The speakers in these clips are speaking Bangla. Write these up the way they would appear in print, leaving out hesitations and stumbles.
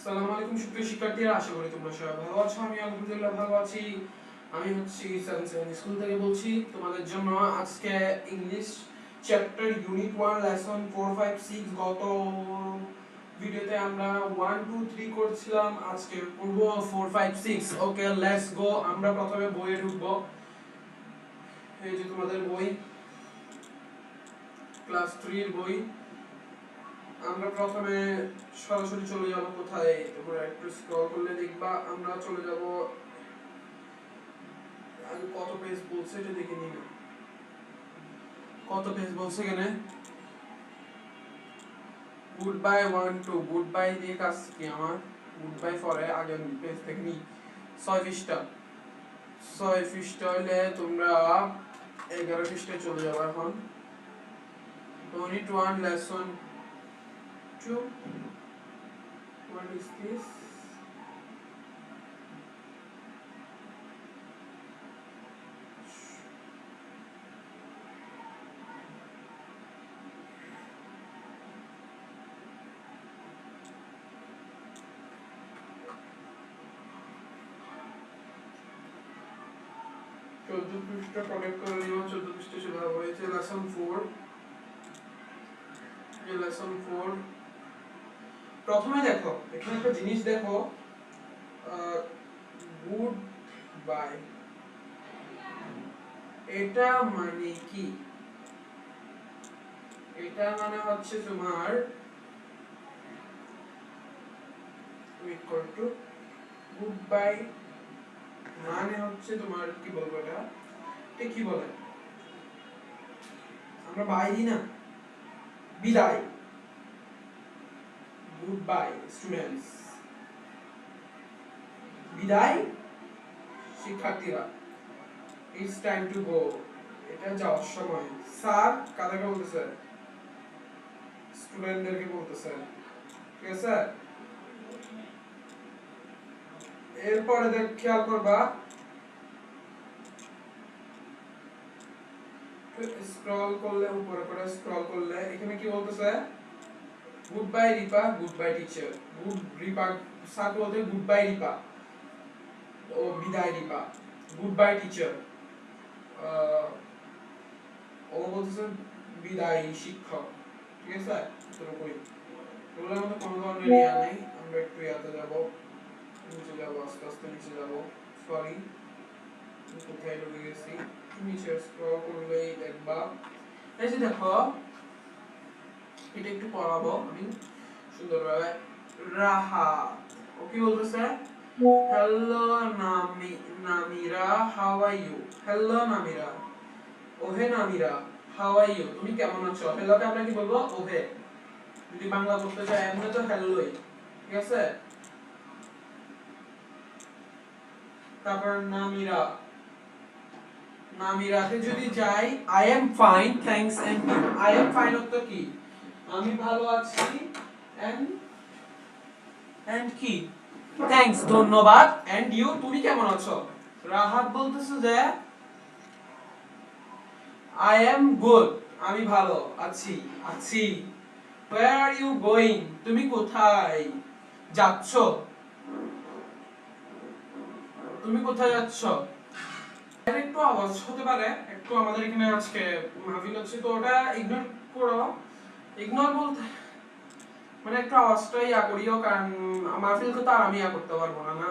আসসালামু আলাইকুম সুপ্রিয় শিক্ষার্থীরা, আশা করি তোমরা সবাই ভালো আছো। আমি আলহামদুলিল্লাহ ভালো আছি। আমি হচ্ছি 7 স্কুল থেকে বলছি তোমাদের জন্য আজকে ইংলিশ চ্যাপ্টার ইউনিট 1 লেসন 4 5 6 গত ভিডিওতে আমরা 1 2 3 করছিলাম, আজকে করব 4 5 6। ওকে, লেটস গো। আমরা প্রথমে বইয়ে ঢুকবো। এই যে তোমাদের বই, ক্লাস 3 এর বই। আমরা প্রথমে সরাসরি চলে যাব কোথায়, তোমরা একটু স্ক্রল করলে দেখবা আমরা চলে যাব। আমি কত পেজ বলছে এটা দেখে নিই না, কত পেজ বলছে এখানে। গুড বাই 1 2, গুড বাই দিয়ে কাজ কি আমার? গুড বাই পরে আগে পেজ থেকে নিই। 6 পৃষ্ঠা, 6 পৃষ্ঠা হলে তোমরা 11 পৃষ্ঠায় চলে যাবো এখন। Unit 1 lesson 2। What is this? 14 পৃষ্ঠা কালেক্ট করে নিও। 14 পৃষ্ঠা শুরু হয়েছে লেসন 4। এই লেসন 4 প্রথমে দেখো, এখানে একটা জিনিস দেখো, গুড বাই এটা মানে কি? এটা মানে হচ্ছে তোমার গুড বাই মানে হচ্ছে তোমার কি বলবো, এটা কি বলে? আমরা বাই দিই না, বিদায়। গুড বাই স্টুডেন্টস, বিদায় শিক্ষার্থীরা। ইটস টাইম টু গো, এটা যাওয়ার সময়। স্যার কাদেরকে বলতেছে? স্টুডেন্টদেরকে বলতেছে, ঠিক আছে? এরপরে দেখ, খেয়াল করবা, স্ক্রল করলে উপরে করে স্ক্রল করলে এখানে কি বলতেছে? Good bye Ripa, good bye teacher. Good Ripa sir বলতে গুড বাই রিপা, ও বিদায় রিপা। গুড বাই টিচার, ও বলতেছে বিদায় শিক্ষক, ঠিক আছে? এতটুকুই। এগুলোর মধ্যে কোনো ধরনের ইয়া নাই। আমরা একটু ইয়াতে যাব, নিচে যাব, আস্তে আস্তে নিচে যাব। সরি, কোথায় ঢুকে গেছি? নিচে স্ক্রল করলেই দেখবা, এই যে দেখো, এটা একটু পড়াবো আমি সুন্দরভাবে। রাহা ও কি বলতেছে? Hello Namira, how are you? Hello Namira, ওহে নামিরা, হাউ আর ইউ? তুমি কেমন আছো? হ্যালোকে আমরা কি বলবো? ওহে। যদি বাংলা বলতে চাই এমনি তো হ্যালোই, ঠিক আছে? তারপর নামিরা, নামিরাতে যদি যাই, I am fine thanks and you. I am fine অর্থ কি? আমি ভালো আছি, এন্ড কি? থ্যাঙ্কস ধন্যবাদ, এন্ড ইউ তুমি কেমন আছো? রাহাত বলতেছে যে আই এম গুড, আমি ভালো আছি, আছি। Where are you going? তুমি কোথায় যাচ্ছ? তুমি কোথায় যাচ্ছ? একটু আওয়াজ হতে পারে, একটু আমাদের এখানে আজকে মাহফিল হচ্ছে, তো ওটা ইগনোর করো। ইগনোর বলতে মানে একটু আওয়াজটা ইয়া করিও, কারণ মাহফিল তো তার আমি ইয়া করতে পারবো না, না?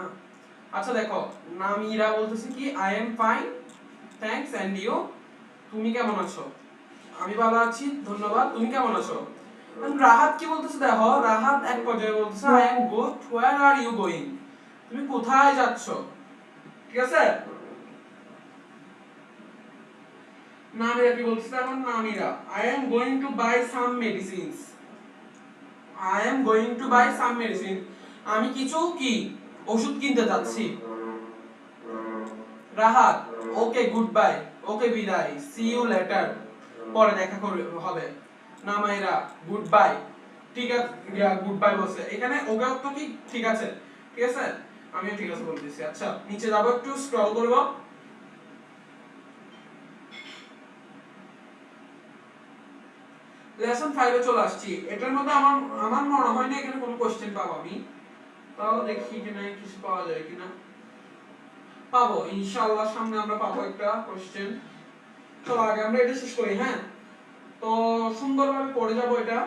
আচ্ছা দেখো, নামিরা বলতেছে কি I am fine thanks and you, তুমি কেমন আছো? আমি ভালো আছি ধন্যবাদ, তুমি কেমন আছো? রাহাত কি বলতেছে দেখো, রাহাত এক পর্যায়ে বলতেছে I am good, where are you going? তুমি কোথায় যাচ্ছ? ঠিক আছে? নামিরা কি বলতেছে এখন? Namira I am going to buy some medicines. I am going to buy some medicine, আমি কিছু কি ওষুধ কিনতে যাচ্ছি। Rahat okay goodbye, okay বিদায়, সি ইউ লেটার, পরে দেখা হবে। নামাইরা গুড বাই, ঠিক আছে, গুড বাই বলছে এখানে। ওকে তো কি ঠিক আছে, ঠিক আছে, আমিও ঠিক আছে বলতেছি। আচ্ছা নিচে যাব, একটু স্ক্রল করব। লেসন 5 এ চলে আসছি। এটার মধ্যে আমার আমার মনে হয় না এখানে কোনো কোশ্চেন পাবো আমি। তাও দেখি কিনা কিছু পাওয়া যায় কিনা। পাবো ইনশাআল্লাহ, সামনে আমরা পাবো একটা কোশ্চেন। চলো আগে আমরা এটা শেষ করি। হ্যাঁ, তো সুন্দরভাবে পড়ে যাব। এটা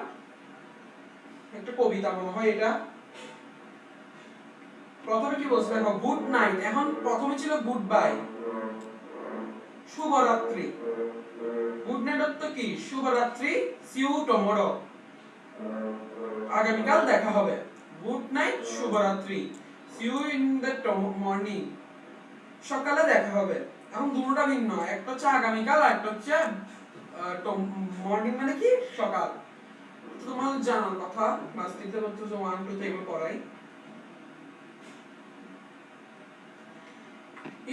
একটা কবিতা মনে হয়। এটা প্রথমে কি বলছে দেখো, গুড নাইট। এখন প্রথমে ছিল গুড বাই, শুভরাত্রি। গুড নাইট অর্থ কি? শুভরাত্রি। সি ইউ টুমরো, আগামীকাল দেখা হবে। গুড নাইট, শুভরাত্রি। See you in the morning, সকালে দেখা হবে। এখন দুটোটা ভিন্ন, একটা হচ্ছে আগামীকাল আর একটা হচ্ছে মর্নিং, মানে কি সকাল। তোমার জানার কথা, ক্লাস 3 তে হচ্ছে 1 2 তে এগুলো পড়াই।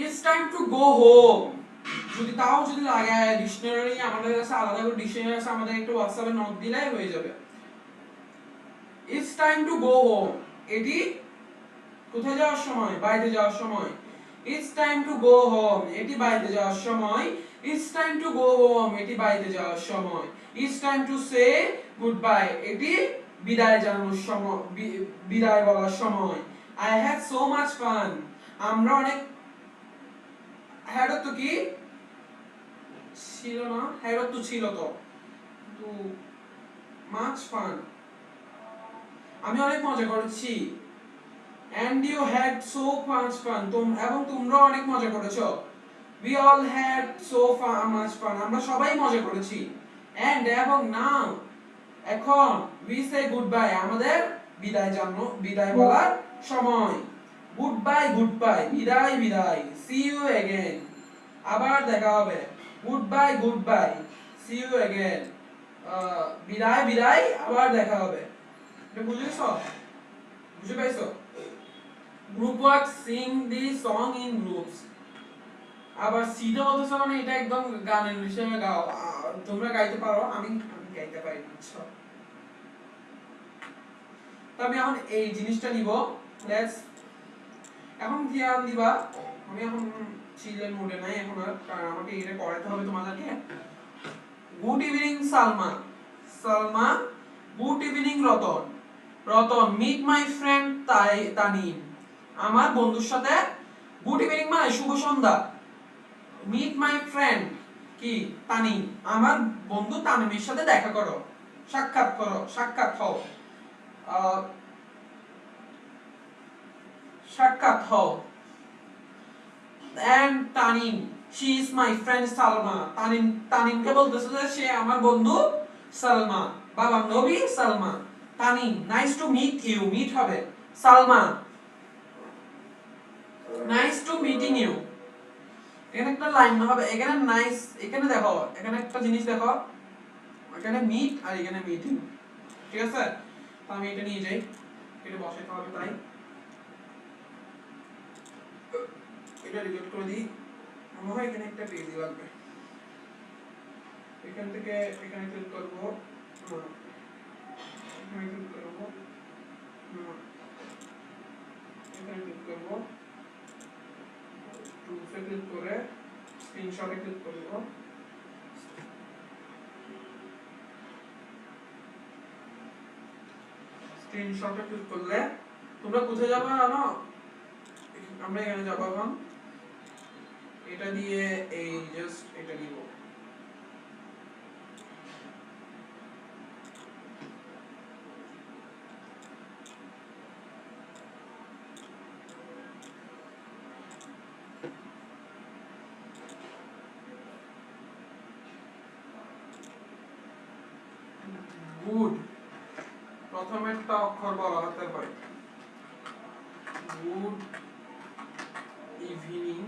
It's time to go home. যদি তাও যদি লাগে ডিকশনারি, আমাদের কাছে আলাদা করে ডিকশনারি আছে, আমাদের একটু হোয়াটসঅ্যাপে নোট দিলেই হয়ে যাবে। It's time to go home, এটি কোথায় যাওয়ার সময়? বাইরে যাওয়ার সময়। It's time to go home, এটি বাইরে যাওয়ার সময়। It's time to go home, এটি বাইরে যাওয়ার সময়। It's time to say good bye, এটি বিদায় জানানোর সময়, বিদায় বলার সময়। I had so much fun, আমরা অনেক, হ্যাড তো কি ছিল না, হ্যাড তো ছিল তো, কিন্তু মাচ ফান, আমি অনেক মজা করেছি। and you had so much fun, এবং তোমরা অনেক মজা করেছো। we all had so much fun, আমরা সবাই মজা করেছি। and এবং now, এখন we say goodbye, আমাদের বিদায় জানানো, বিদায় বলার সময়। goodbye goodbye, বিদায় বিদায়। see you again, আবার দেখা হবে। goodbye goodbye, see you again, বিদায় বিদায়, আবার দেখা হবে। এটা বুঝেছো? বুঝে পাইছো? Group work, Singh the song in groups. আবার সিধা বলতেছো মানে এটা একদম গানের হিসেবে গাও, তোমরা গাইতে পারো, আমি গাইতে পারি না। আচ্ছা, তো আমি এখন এই জিনিসটা নিব। লেটস, এখন ধ্যান দিবা। আমি এখন চিলের মুডে নাই এখন আর, কারণ আমাকে এটা করাতে হবে তোমাদেরকে। Good evening Salma, Salma. Good evening Ratan, Ratan. Meet my friend Tanim, আমার বন্ধুর সাথে। গুড ইভিনিং মানে শুভ সন্ধ্যা। মিট মাই ফ্রেন্ড কি? তানিম, আমার বন্ধু তানিমের সাথে দেখা করো, সাক্ষাৎ করো, সাক্ষাৎ হও, সাক্ষাৎ হও। and Tanim, she is my friend Salma. Tanim, তানিমকে বলতেছে যে সে আমার বন্ধু সালমা বা বান্ধবী Salma. Tanim, nice to meet you, meet হবে। Salma, nice to meeting you. এখানে একটা লাইন হবে, এখানে নাইস, এখানে দেখো, এখানে একটা জিনিস দেখো, এখানে মিট আর এখানে মিটিং, ঠিক আছে? তো আমি এটা নিয়ে যাই, এটা বসাইতে হবে, তাই এটা ডিলিট করে দিই। মনে হয় এখানে একটা পেজ লাগবে, এখান থেকে এখানে ক্লিক করব, এখানে ক্লিক করব, এখানে ক্লিক করব, টুলসে ক্লিক করে স্ক্রিনশটে ক্লিক করব। স্ক্রিনশটে ক্লিক করলে তোমরা কোথায় যাবে জানো? আমরা এখানে যাব। এখন এটা দিয়ে এই জাস্ট এটা নিব, গুড। প্রথমেরটা অক্ষর বড় হাতের হয়। গুড ইভিনিং,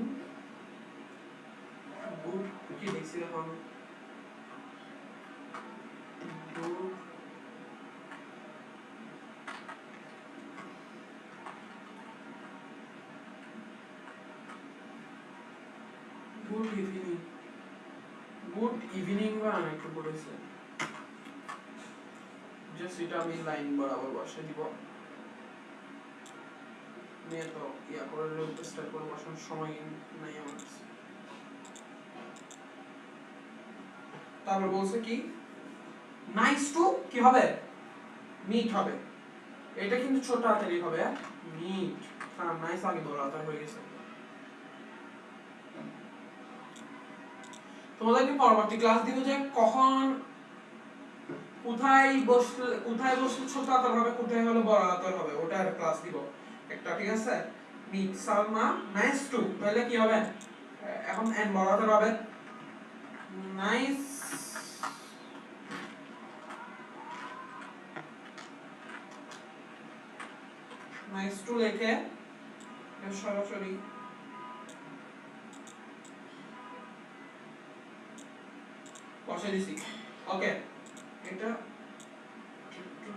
গুড কি লিখছি দেখো আমি, good good evening, good evening বা একটু বলেছে, জাস্ট এটা আমি লাইন বরাবর বসে দিব। নিয়ে তো ইয়া করে স্টার্ট করে বসানোর সময় নাই আমার কাছে। তারপর বলছে কি, নাইস টু কি হবে? মিট হবে। এটা কিন্তু ছোট হাতেরই হবে মিট নাইস আগে বড় হাতের হয়ে গেছে তোমাদেরকে পরবর্তী ক্লাস দিব যে কখন কোথায় বসলে ছোট হাতের হবে কোথায় হলো বড় হাতের হবে ওটার ক্লাস দিব একটা ঠিক আছে মিট সালমা নাইস টু তাহলে কি হবে এখন এন বড় হাতের হবে নাইস নাইস টু লিখে সরাসরি বসে দিছি ওকে এটা একটু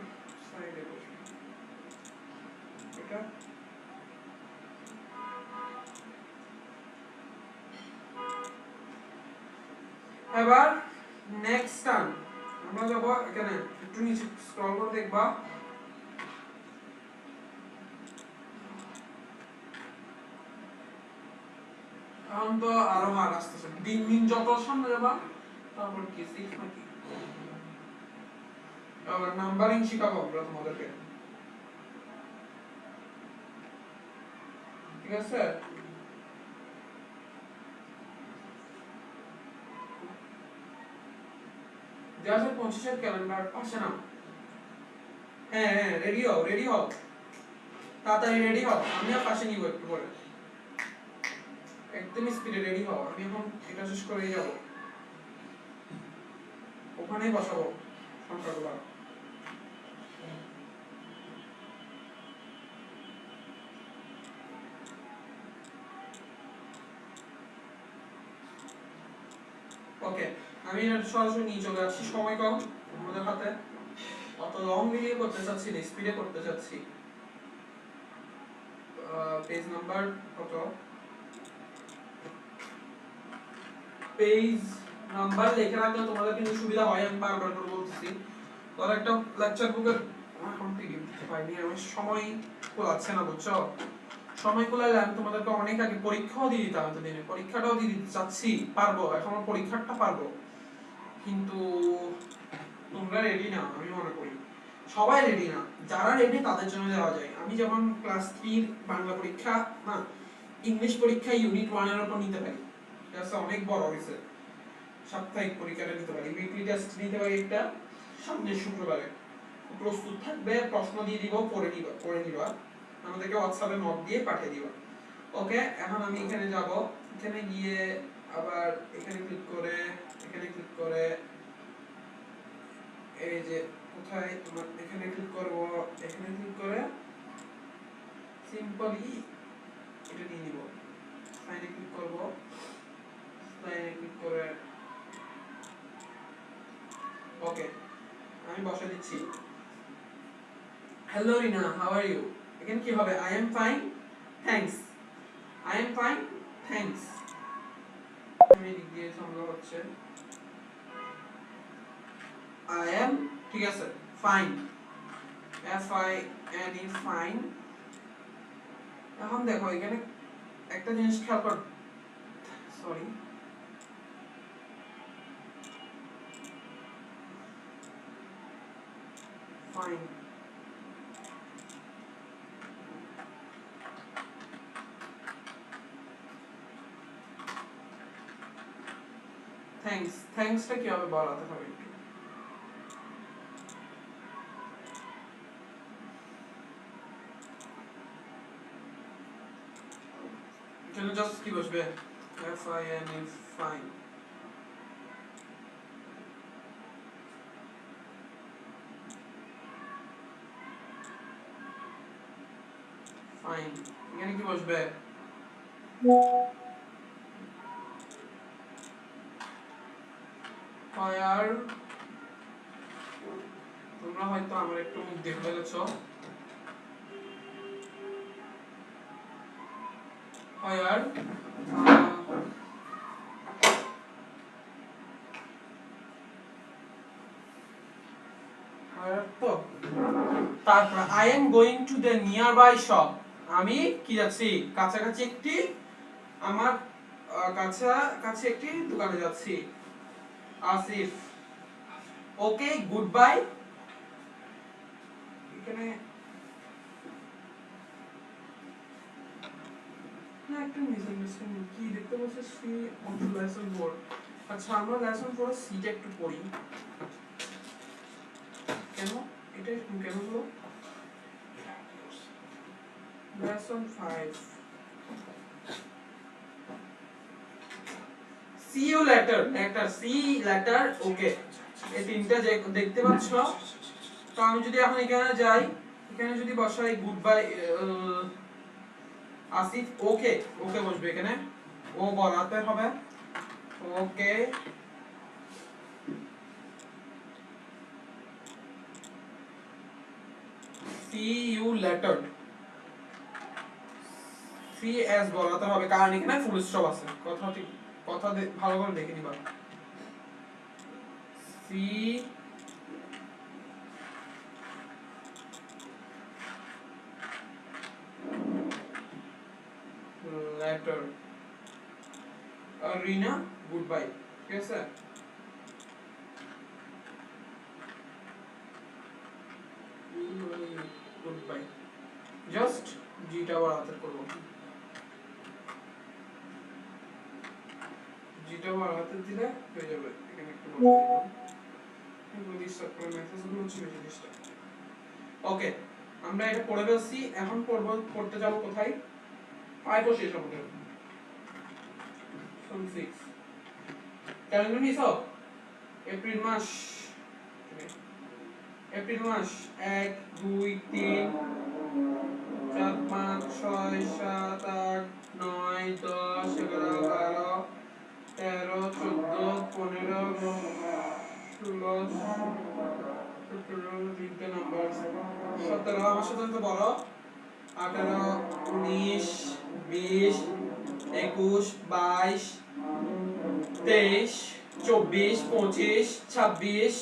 সাইডে বসে এটা এবার নেক্সট টার্ম আমরা যাব এখানে একটু নিচে স্ক্রল করে দেখবা এখন তো আরো হার আসতেছে দিন দিন যত সামনে যাবা তারপর কি সিক্স নাকি আবার নাম্বারিং শিখাবো আমরা তোমাদেরকে ঠিক আছে 2025 এর ক্যালেন্ডার পাশে নাও হ্যাঁ হ্যাঁ রেডি হও তাড়াতাড়ি রেডি হও আমিও পাশে নিব একটু পরে একদম স্পিডে রেডি হও আমি এখন এটা শেষ করেই যাব ওখানেই বসাবো সংখ্যাগুলো ওকে আমি সরাসরি নিয়ে চলে আসছি সময় কম আমাদের হাতে অত লং ভিডিও করতে চাচ্ছি না স্পিডে করতে চাচ্ছি পেজ নাম্বার কত পেজ নাম্বার লেখা রাখলে তোমাদের কিন্তু সুবিধা হয় আমি বারবার করে বলতেছি ধর একটা লেকচার বুকের এখন পিডিএফ পাইনি আমি সময় কোলাচ্ছে না বুঝছো সময় কোলাইলে আমি তোমাদেরকে অনেক আগে পরীক্ষাও দিয়ে দিতাম এতদিনে পরীক্ষাটাও দিয়ে দিতে চাচ্ছি পারবো এখন পরীক্ষাটা পারবো কিন্তু তোমরা রেডি না আমি মনে করি সবাই রেডি না যারা রেডি তাদের জন্য দেওয়া যায় আমি যেমন ক্লাস 3 বাংলা পরীক্ষা না ইংলিশ পরীক্ষা ইউনিট 1 এর উপর নিতে পারি এটা অনেক বড় হইছে সাপ্তাহিক পরীক্ষাটা নিতে পারি উইকলি টেস্ট নিতে পারি একটা সামনের শুক্রবারে প্রস্তুত থাকবে প্রশ্ন দিয়ে দিব পড়ে নিবা আমাদেরকে হোয়াটসঅ্যাপে নক দিয়ে পাঠিয়ে দিবা ওকে এখন আমি এখানে যাব এখানে গিয়ে আবার এখানে ক্লিক করে এই যে কোথায় তোমার এখানে ক্লিক করব এখানে ক্লিক করে সিম্পলি এটা নিয়ে নিব সাইনে ক্লিক করব সাইনে ক্লিক করে ওকে আমি বসে দিচ্ছি hello Rina how are you এখানে কি হবে I am fine thanks I am fine thanks আমি লিখ দিয়ে সংগ্রহ হচ্ছে I am ঠিক আছে fine f i n e fine এখন দেখো এখানে একটা জিনিস খেয়াল কর সরি fine thanks টা কি হবে বলাতে হবে এখানে জাস্ট কি বসবে f i n e fine fine এখানে কি বসবে where তোমরা হয়তো আমার একটু মুখ দেখে ফেলেছো where তো তারপর I am going to the nearby shop আমি কি যাচ্ছি কাছাকাছি একটি আমার কাছে একটি দোকানে যাচ্ছি আসিফ ওকে গুড বাই এখানে একটা মিসআন্ডারস্ট্যান্ডিং কি দেখতে পাচ্ছি সি অফ লেসন 4 আচ্ছা আমরা লেসন 4 সিটা একটু পড়ি কেন এটা কেন হলো lesson 5 C U letter C letter okay এই তিনটা যে দেখতে পাচ্ছ তো আমি যদি এখন এখানে যাই এখানে যদি বসাই good bye Asif okay okay বসবে এখানে ও বলাতে হবে okay C U letter C S বলাতে হবে কারণ এখানে ফুল স্টপ আছে কথা ঠিক কথা ভালো করে দেখে নিবা সি লেটার রিনা গুড বাই ঠিক আছে গুড বাই জাস্ট জিটা আবার হাতের করব জিটা আবার হাতে দিলে হয়ে যাবে এখানে একটু বসে দিলাম এগুলো ডিস্টার্ব করে মেসেজগুলো হচ্ছে বেশি ডিস্টার্ব ওকে আমরা এটা পড়ে ফেলছি এখন পড়তে যাব কোথায় 5 ও শেষ হবে সম 6 ক্যালেন্ডার নিছো এপ্রিল মাস 1 2 3 4 5 6 7 8 9 10 11 12 13 14 15 16 17 তিনটে নাম্বার 17 আমার সাথে তো বড় 18 19 20 21 22 23 24 25 26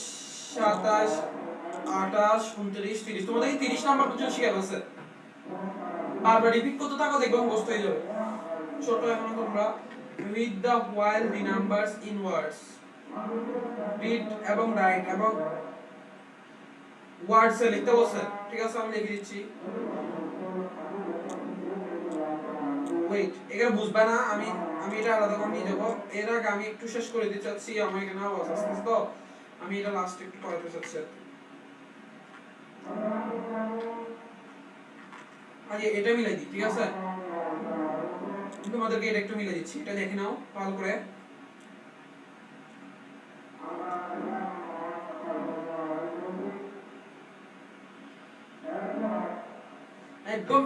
27 28 29 30 তোমাদের 30 নাম্বার পর্যন্ত শিখে গেছে বারবার রিপিট করতে থাকো দেখবে মুখস্থ হয়ে যাবে ছোট এখন তোমরা read the while the numbers in words read এবং write এবং ওয়ার্ডস এ লিখতে বলছে ঠিক আছে আমি লিখে দিচ্ছি ওয়েট এখানে বুঝবা না আমি এটা আলাদা করে নিয়ে যাব এর আগে আমি একটু শেষ করে দিতে চাচ্ছি আমার এখানে আওয়াজ আসছে তো আমি এটা লাস্ট একটু করাতে চাচ্ছি আজ এটা মিলাই দিই ঠিক আছে তোমাদেরকে এটা একটু মিলাই দিচ্ছি এটা দেখে নাও ভালো করে একদম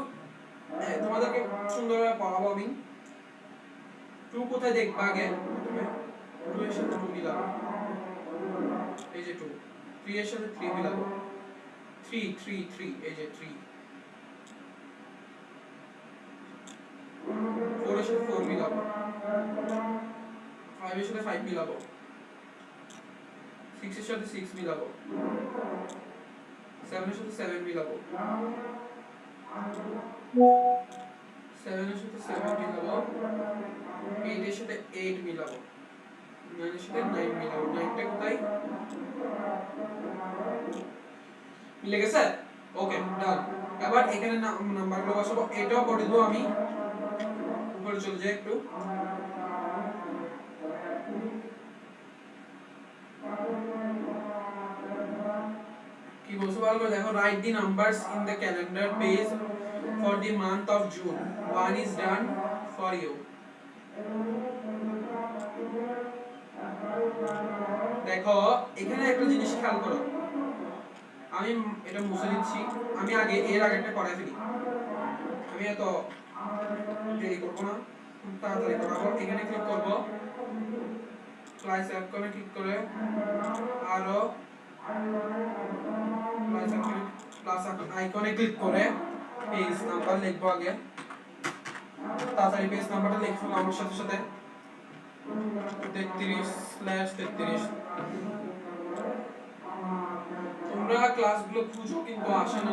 তোমাদেরকে সুন্দরভাবে পড়াবো আমি 2 কোথায় দেখবা আগে তুমি 2 এর সাথে 2 মিলাবো এই যে 2 3 এর সাথে 3 মিলাবো 3 এই যে 3 4 এর সাথে 4 মিলাবো 5 এর সাথে 5 মিলাবো 6 এর সাথে 6 মিলাবো 7 এর সাথে 7 মিলাবো 7 এর সাথে 7 মিলাবো 8 এর সাথে 8 মিলাবো 9 এর সাথে 9 মিলাবো 9 টা কোথায় মিলে গেছে ওকে ডান এবার এখানে নাম্বারগুলো বসাবো এটাও করে দেব আমি উপরে চলে যাই একটু কি বলছো ভালো দেখো write the numbers in the calendar page for the month of June one is done for you দেখো এখানে একটা জিনিস খেয়াল করো আমি এটা মুছে দিচ্ছি আমি আগে এর আগেরটা করাই ফেলি আমি এত দেরি করব না তাড়াতাড়ি করাবো এখানে ক্লিক করব ক্লাস আইকনে ক্লিক করে আরো ক্লাস আইকনে ক্লিক করে পেজ নাম্বার লিখবো আগে তাড়াতাড়ি পেজ নাম্বারটা লিখবো আমার সাথে সাথে 33/33 তোমরা ক্লাসগুলো খুঁজো কিন্তু আসে না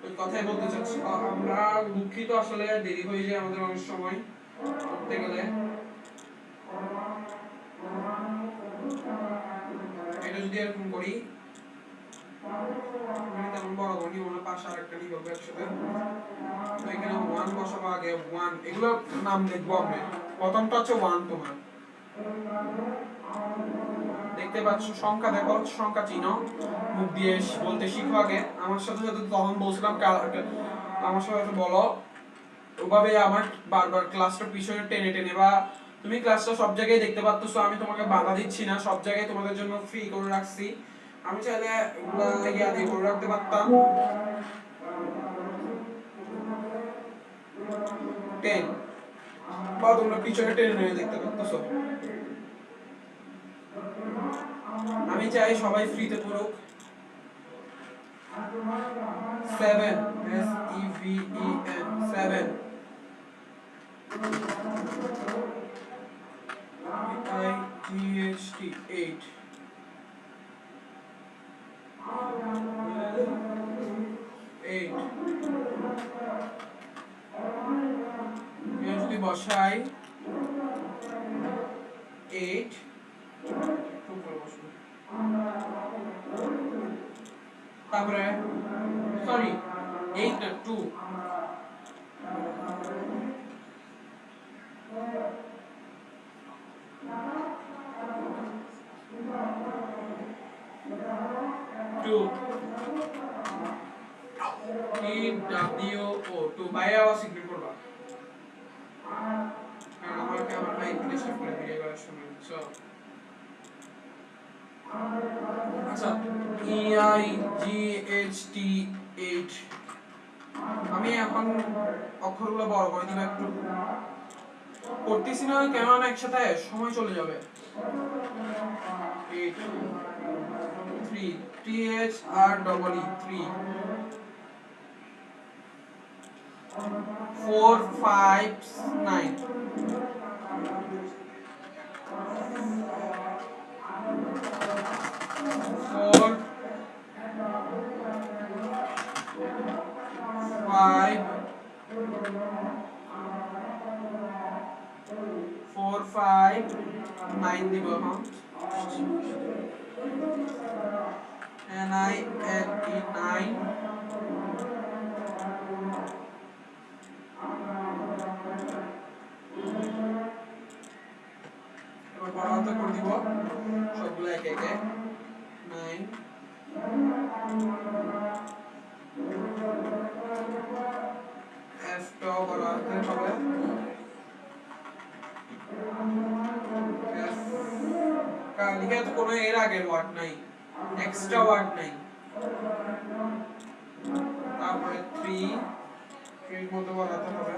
ওই কথাই বলতে চাচ্ছি আমরা দুঃখিত আসলে দেরি হয়ে যায় আমাদের অনেক সময় করতে গেলে এটা যদি এরকম করি তেমন বড় বড় নিব না পাশে আরেকটা নিয়ে করবো একসাথে তো এখানে 1 বসাবো আগে 1 এগুলো নাম লিখবো আমি প্রথমটা হচ্ছে 1 তোমার দেখতে পাচ্ছ সংখ্যা দেখো সংখ্যা চিনো মুখ দিয়ে বলতে শিখো আগে আমার সাথে সাথে তখন বলছিলাম আমার সাথে বলো ওভাবে আমার বারবার ক্লাসটা পিছনে টেনে টেনে বা তুমি ক্লাসটা সব জায়গায় দেখতে পাচ্ছো আমি তোমাকে বাধা দিচ্ছি না সব জায়গায় তোমাদের জন্য ফ্রি করে রাখছি আমি চাইলে এগুলা ইয়া দিয়ে করে রাখতে পারতাম 10 বা তোমরা পিছনে টেনে টেনে দেখতে পাচ্ছো আমি চাই সবাই ফ্রিতে পড়ুক 7 SEVEN 7 IGHT 8 যদি বসাই 8 তারপরে সরি 8 না 2 TWO2 বাইরে আওয়াজ সিগন্যাল করবা কারণ আমাকে আমার ভাই ডিস্টার্ব করে ভিডিও করার সময় সো আচ্ছা EIGHT 8 আমি এখন অক্ষরগুলো বড় করে দিব একটু করতেছি না কেন না একসাথে সময় চলে যাবে 8 3 THREE 4 5 9 4 5 4 5 9 দিব হ্যাঁ NINE 9 এবার বড় করে দিব সবগুলো এক একে 9 F টাও বড় হাতে হবে F লিখে তো কোনো এর আগের ওয়ার্ড নাই এক্সট্রা ওয়ার্ড নাই তারপরে 3 এর মধ্যে বড় হাতে হবে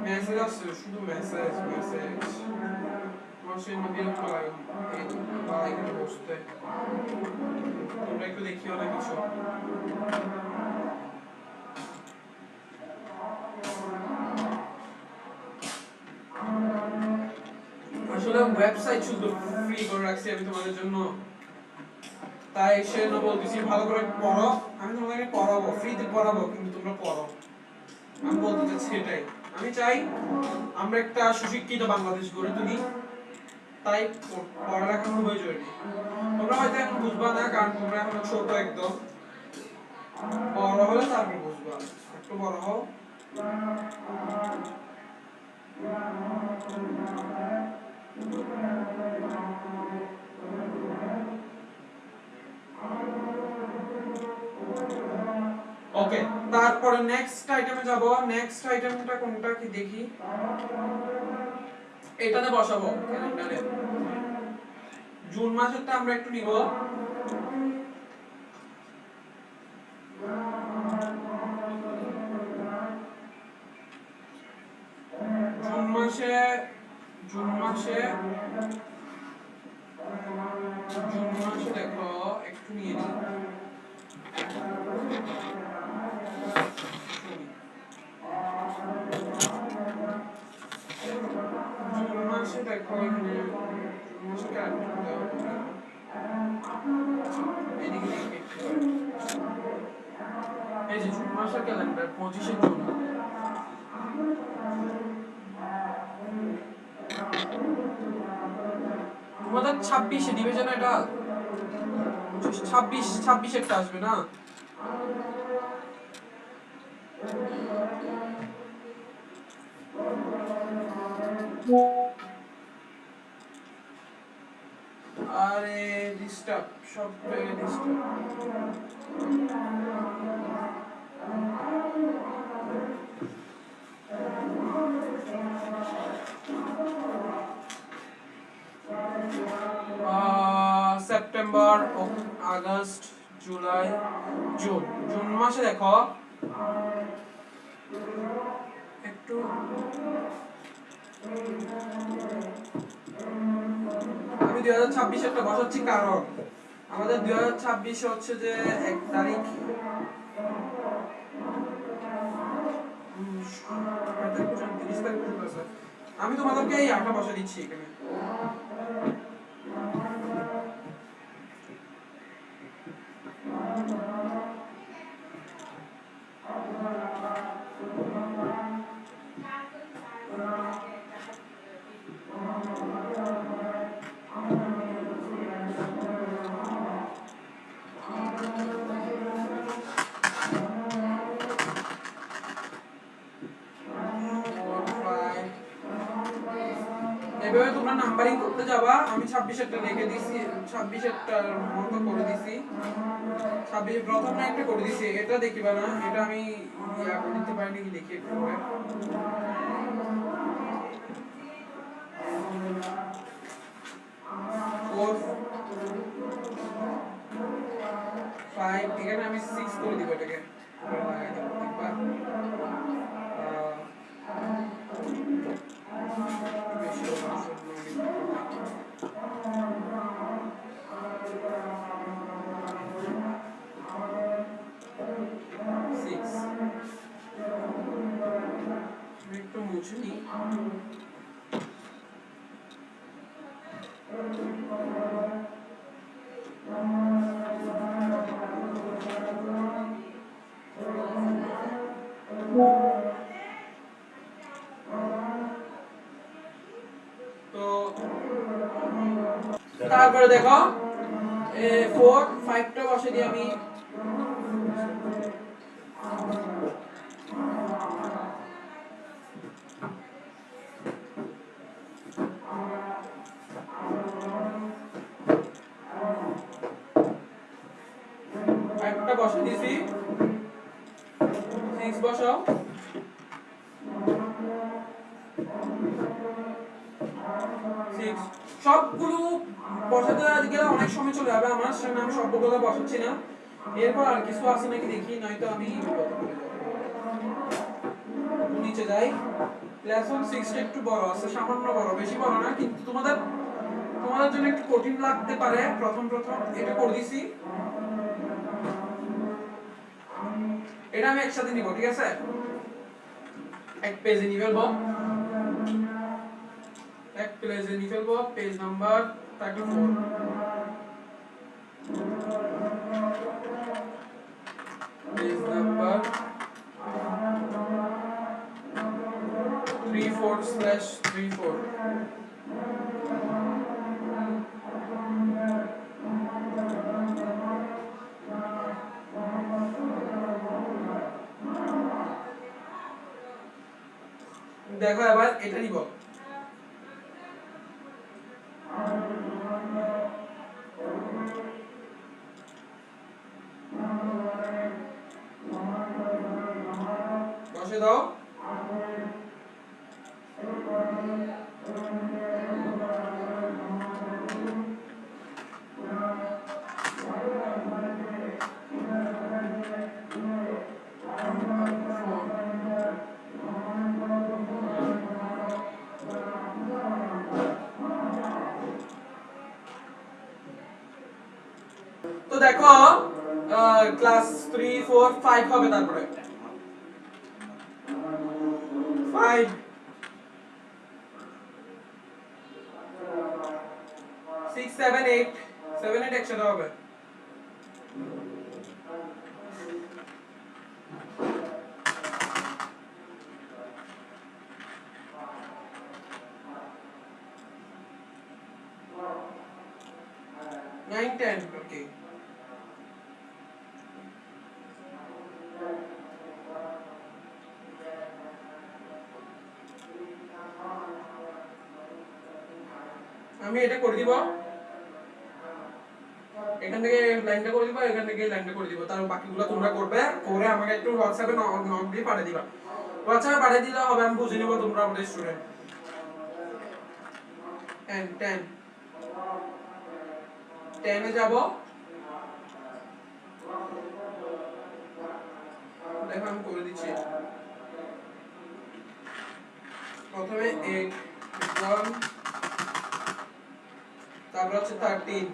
মেসেজ আসছে শুধু মেসেজ মাসের মধ্যে বা এখানে বসতে তোমরা একটু দেখিও না কিছু আসলে ওয়েবসাইট শুধু ফ্রি করে রাখছি আমি তোমাদের জন্য তাই সেজন্য বলতেছি ভালো করে পড়ো আমি তোমাদেরকে পড়াবো ফ্রিতে পড়াবো কিন্তু তোমরা পড়ো আমি বলতে চাচ্ছি এটাই আমি চাই আমরা একটা সুশিক্ষিত বাংলাদেশ গড়ে তুলি তাই পড়ালেখা খুবই জরুরি তোমরা হয়তো এখন বুঝবা না কারণ তোমরা এখন ছোট একদম বড় হলে তারপর বুঝবা একটু বড় হও ওকে তারপরে নেক্সট আইটেমে যাব নেক্সট আইটেমটা কোনটা কি দেখি এটাতে বসাবো ক্যালেন্ডারে জুন মাসেরটা আমরা একটু নিব জুন মাসে দেখো একটু নিয়ে নিই জুন মাসে দেখো এখানে জুন মাসে ক্যালেন্ডার এই যে জুন মাসের ক্যালেন্ডার 25 জুন 2026 দিবে যেন এটা 26 একটা আসবে না? আরে ডিস্টার্ব, সফটওয়্যারে disturb. September, August, July, June. June মাসে দেখো একটু, আমি 2026 একটা বসাচ্ছি কারণ আমাদের 2026 হচ্ছে যে 1 তারিখ, আমি তোমাদেরকে এই 8টা বসা দিচ্ছি এখানে। এভাবে তোমরা নাম্বারিং করতে যাবা। আমি 26 একটা রেখে দিছি, 26 একটা মতো করে দিছি। 26 প্রথম না একটা করে দিছি, এটা দেখিবা না, এটা আমি ইয়া করে দিতে পারি নাকি দেখি একটু করে। 4 5 এখানে আমি 6 করে দিব এটাকে, লাগাই দেব দেখবা। বেশি অপশন একটু মুছে নি। তো তারপরে দেখো 4 5টা বসে দিয়ে আমি একটা বসে দিছি, 6 বসাও। 6 সবগুলো বসাতে গেলে অনেক সময় চলে যাবে আমার, সেজন্য আমি সবগুলো বসাচ্ছি না। এরপর আর কিছু আছে নাকি দেখি, নয়তো আমি নিচে যাই। লেসন 6টা একটু বড় আছে, সামান্য বড়, বেশি বড় না, কিন্তু তোমাদের জন্য একটু কঠিন লাগতে পারে প্রথম এটা করে দিছি। এটা আমি একসাথে নিব, ঠিক আছে? এক পেজে নিয়ে ফেলবো, এক পেজে নিয়ে ফেলবো, পেজ নাম্বার 34, পেজ নাম্বার 34/34। দেখো এবার এটা নিব, বসে দাও। তো দেখো ক্লাস 3 4 5 হবে, তারপরে 5 6 7 8 7 8 একসাথে হবে। Nine 10, okay. আমি এটা করে দিব, এখান থেকে লাইনটা করে দিব, এখান থেকে লাইনটা করে দিব, তার বাকিগুলো তোমরা করবে, করে আমাকে একটু হোয়াটসঅ্যাপে নক দিয়ে পাঠিয়ে দিবা। হোয়াটসঅ্যাপে পাঠিয়ে দিলে হবে, আমি বুঝে নিব তোমরা আমাদের স্টুডেন্ট। and 10 10 এ যাব, দেখো আমি করে দিচ্ছি। প্রথমে 8 1, তারপর হচ্ছে 13,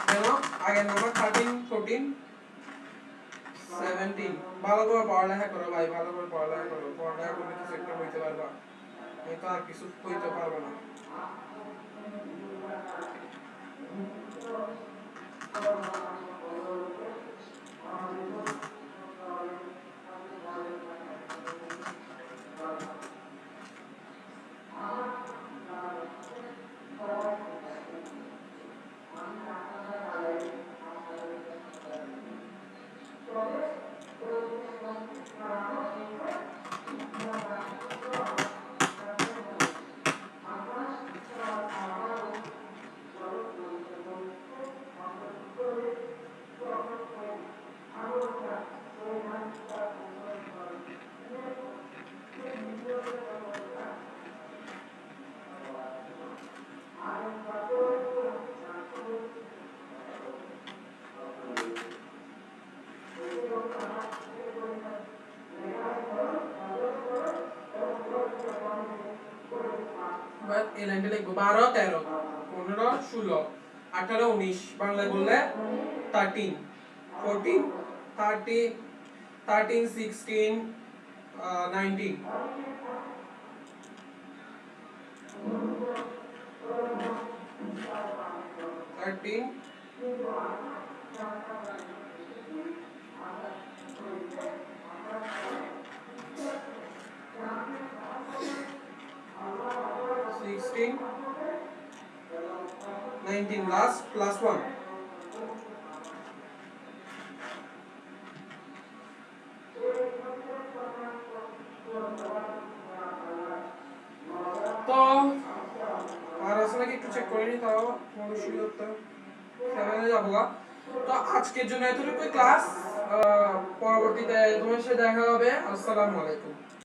কেন আগের নাম্বার 13 14 17। ভালো করে পড়ালেখা করো ভাই, ভালো করে পড়ালেখা করো, পড়ালেখা করলে কিছু একটা হইতে পারবা, আমি তো আর কিছু হইতে পারবো না। এই লাইনটা লিখবো 12 13 15 16 18 19, বাংলায় বললে 13 14 13 13 16 19 13 16 19, last plus 1। তো আর আসলে কি একটু চেক করে নি, তাও অবশ্যই করতে 7 এ যাবো গা। তো আজকের জন্য এতটুকুই ক্লাস, পরবর্তীতে তোমার সাথে দেখা হবে। আসসালামু আলাইকুম।